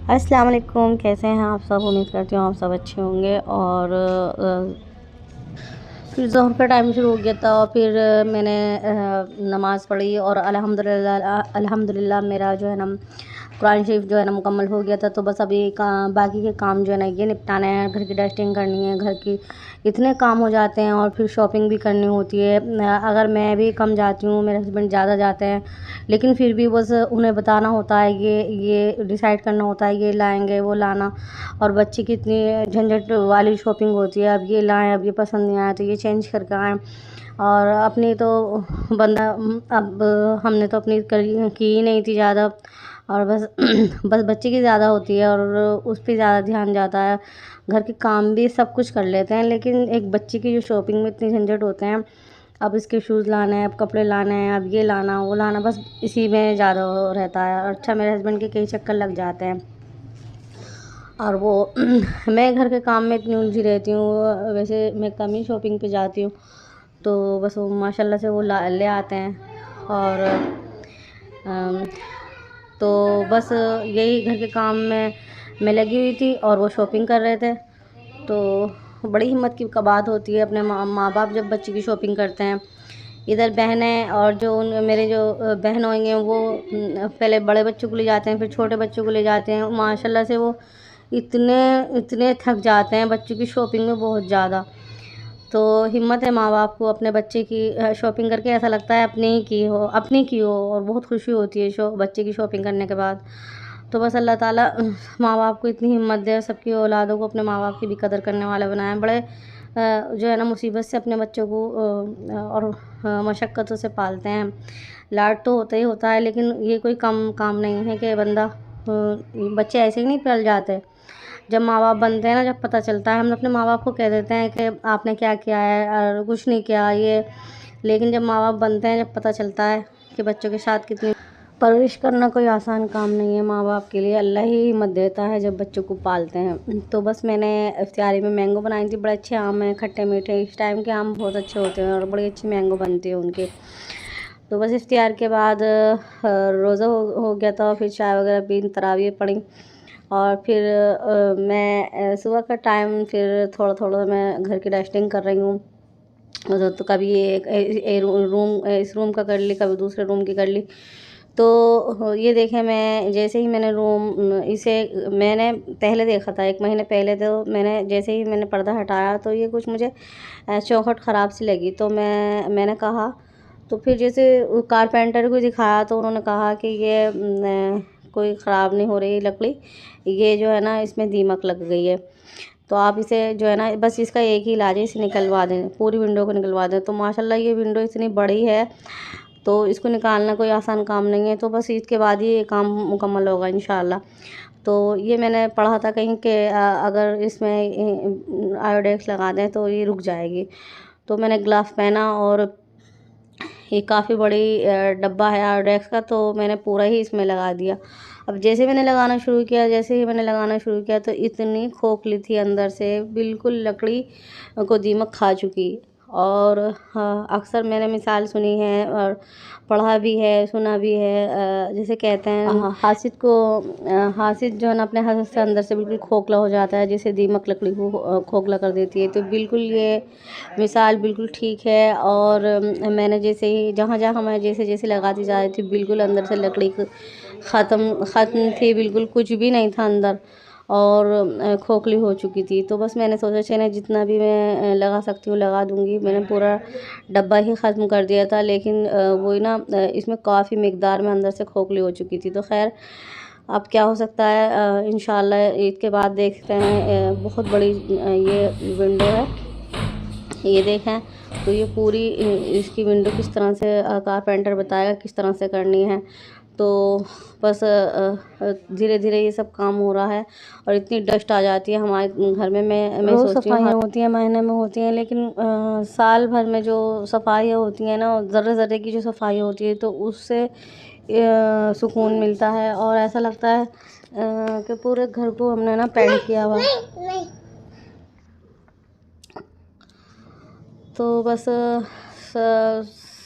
अस्सलाम वालेकुम, कैसे हैं आप सब। उम्मीद करती हूँ आप सब अच्छे होंगे। और फिर ज़ोहर का टाइम शुरू हो गया था और फिर मैंने नमाज़ पढ़ी और अल्हम्दुलिल्लाह मेरा जो है ना कुरान शरीफ जो है ना मुकम्मल हो गया था। तो बस अभी बाकी के काम जो है ना ये निपटाने हैं। घर की डस्टिंग करनी है, घर की इतने काम हो जाते हैं और फिर शॉपिंग भी करनी होती है। अगर मैं भी कम जाती हूँ, मेरे हस्बैंड ज़्यादा जाते हैं, लेकिन फिर भी बस उन्हें बताना होता है, ये डिसाइड करना होता है, ये लाएंगे वो लाना। और बच्चे की इतनी झंझट वाली शॉपिंग होती है, अब ये लाएं, अब ये पसंद नहीं आया तो ये चेंज करके आएँ। और अपनी तो बंदा अब हमने तो अपनी की ही नहीं थी ज़्यादा, और बस बस बच्चे की ज़्यादा होती है और उस पे ज़्यादा ध्यान जाता है। घर के काम भी सब कुछ कर लेते हैं, लेकिन एक बच्चे की जो शॉपिंग में इतनी झंझट होते हैं, अब इसके शूज़ लाने हैं, अब कपड़े लाने हैं, अब ये लाना वो लाना, बस इसी में ज़्यादा वो रहता है। और अच्छा, मेरे हस्बैंड के कई चक्कर लग जाते हैं और वो मैं घर के काम में इतनी उलझी रहती हूँ। वैसे मैं कम ही शॉपिंग पे जाती हूँ, तो बस वो माशाल्लाह से वो ले आते हैं। और अम, तो बस यही घर के काम में मैं लगी हुई थी और वो शॉपिंग कर रहे थे। तो बड़ी हिम्मत की बात होती है, अपने माँ बाप जब बच्चे की शॉपिंग करते हैं। इधर बहनें और जो उन मेरे जो बहन होंगे वो पहले बड़े बच्चों को ले जाते हैं, फिर छोटे बच्चों को ले जाते हैं। माशाल्लाह से वो इतने इतने थक जाते हैं बच्चों की शॉपिंग में, बहुत ज़्यादा। तो हिम्मत है माँ बाप को अपने बच्चे की शॉपिंग करके, ऐसा लगता है अपनी की हो और बहुत खुशी होती है बच्चे की शॉपिंग करने के बाद। तो बस अल्लाह ताला माँ बाप को इतनी हिम्मत दे, सबकी औलादों को अपने माँ बाप की भी कदर करने वाले बनाए। बड़े जो है ना मुसीबत से अपने बच्चों को और मशक्क़तों से पालते हैं। लाड तो होता ही होता है, लेकिन ये कोई कम काम नहीं है कि बंदा बच्चे ऐसे ही नहीं पल जाते। जब माँ बाप बनते हैं ना, जब पता चलता है, हम अपने माँ बाप को कह देते हैं कि आपने क्या किया है और कुछ नहीं किया ये, लेकिन जब माँ बाप बनते हैं, जब पता चलता है कि बच्चों के साथ कितनी परवरिश करना कोई आसान काम नहीं है माँ बाप के लिए। अल्लाह ही हिम्मत देता है जब बच्चों को पालते हैं। तो बस मैंने इफ्तियारी में मैंगो बनाई थी। बड़े अच्छे आम हैं, खट्टे मीठे, इस टाइम के आम बहुत अच्छे होते हैं और बड़ी अच्छी मैंगो बनती है उनके। तो बस इफ्तियार के बाद रोज़ा हो गया था, फिर चाय वगैरह पी, तरावी पढ़ी। और फिर मैं सुबह का टाइम फिर थोड़ा थोड़ा मैं घर की डस्टिंग कर रही हूँ। तो कभी रूम, इस रूम का कर ली, कभी दूसरे रूम की कर ली। तो ये देखें, मैं जैसे ही मैंने इसे मैंने पहले देखा था, 1 महीने पहले। तो मैंने जैसे ही मैंने पर्दा हटाया तो ये कुछ मुझे चौखट ख़राब सी लगी। तो मैंने कहा, तो फिर जैसे कारपेंटर को दिखाया तो उन्होंने कहा कि ये कोई ख़राब नहीं हो रही लकड़ी, ये जो है ना इसमें दीमक लग गई है। तो आप इसे जो है ना, बस इसका एक ही इलाज है, इसे निकलवा दें, पूरी विंडो को निकलवा दें। तो माशाल्लाह ये विंडो इतनी बड़ी है, तो इसको निकालना कोई आसान काम नहीं है। तो बस ईद के बाद ही ये काम मुकम्मल होगा इंशाल्लाह। तो ये मैंने पढ़ा था कहीं कि अगर इसमें आयोडेक्स लगा दें तो ये रुक जाएगी। तो मैंने ग्लव्स पहना और ये काफ़ी बड़ी डब्बा है आयोडेक्स का, तो मैंने पूरा ही इसमें लगा दिया। अब जैसे ही मैंने लगाना शुरू किया तो इतनी खोखली थी अंदर से, बिल्कुल लकड़ी को दीमक खा चुकी। और हाँ, अक्सर मैंने मिसाल सुनी है और पढ़ा भी है, सुना भी है। जैसे कहते हैं हासिद जो है ना अपने हाथ से अंदर से बिल्कुल खोखला हो जाता है, जैसे दीमक लकड़ी को खोखला कर देती है। तो बिल्कुल ये मिसाल बिल्कुल ठीक है। और मैंने जैसे ही जहाँ जहाँ मैं जैसे जैसे लगाती जा रही थी, बिल्कुल अंदर से लकड़ी ख़त्म थी, बिल्कुल कुछ भी नहीं था अंदर, और खोखली हो चुकी थी। तो बस मैंने सोचा चले जितना भी मैं लगा सकती हूँ लगा दूँगी। मैंने पूरा डब्बा ही ख़त्म कर दिया था, लेकिन वही ना, इसमें काफ़ी मिकदार में अंदर से खोखली हो चुकी थी। तो खैर, अब क्या हो सकता है, इंशाल्लाह ईद के बाद देखते हैं। बहुत बड़ी ये विंडो है, ये देखें। तो ये पूरी इसकी विंडो किस तरह से कारपेंटर बताएगा किस तरह से करनी है। तो बस धीरे धीरे ये सब काम हो रहा है। और इतनी डस्ट आ जाती है हमारे घर में, मैं रोज़ सफाइयाँ होती हैं, महीने में होती हैं, लेकिन साल भर में जो सफाइयाँ होती हैं ना, ज़र्रे ज़र्रे की जो सफाई होती है, तो उससे सुकून मिलता है और ऐसा लगता है कि पूरे घर को हमने ना पेंट किया हुआ। तो बस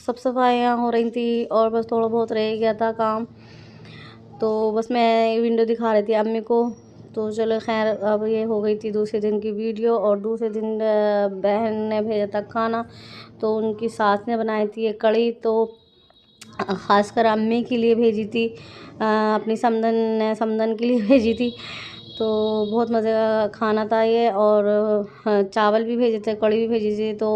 सब सफाइयाँ हो रही थी और बस थोड़ा बहुत रह गया था काम। तो बस मैं विंडो दिखा रही थी अम्मी को। तो चलो खैर, अब ये हो गई थी दूसरे दिन की वीडियो। और दूसरे दिन बहन ने भेजा था खाना, तो उनकी सास ने बनाई थी ये कढ़ी, तो ख़ासकर अम्मी के लिए भेजी थी, अपनी समधन के लिए भेजी थी। तो बहुत मज़े का खाना था ये। और चावल भी भेजे थे, कढ़ी भी भेजी थी। तो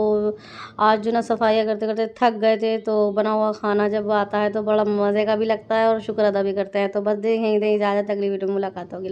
आज जो ना सफाइयाँ करते करते थक गए थे, तो बना हुआ खाना जब आता है तो बड़ा मज़े का भी लगता है और शुक्र अदा भी करते हैं। तो बस दें यहीं दें इजाज़त, अगली वीडियो में मुलाकात होगी।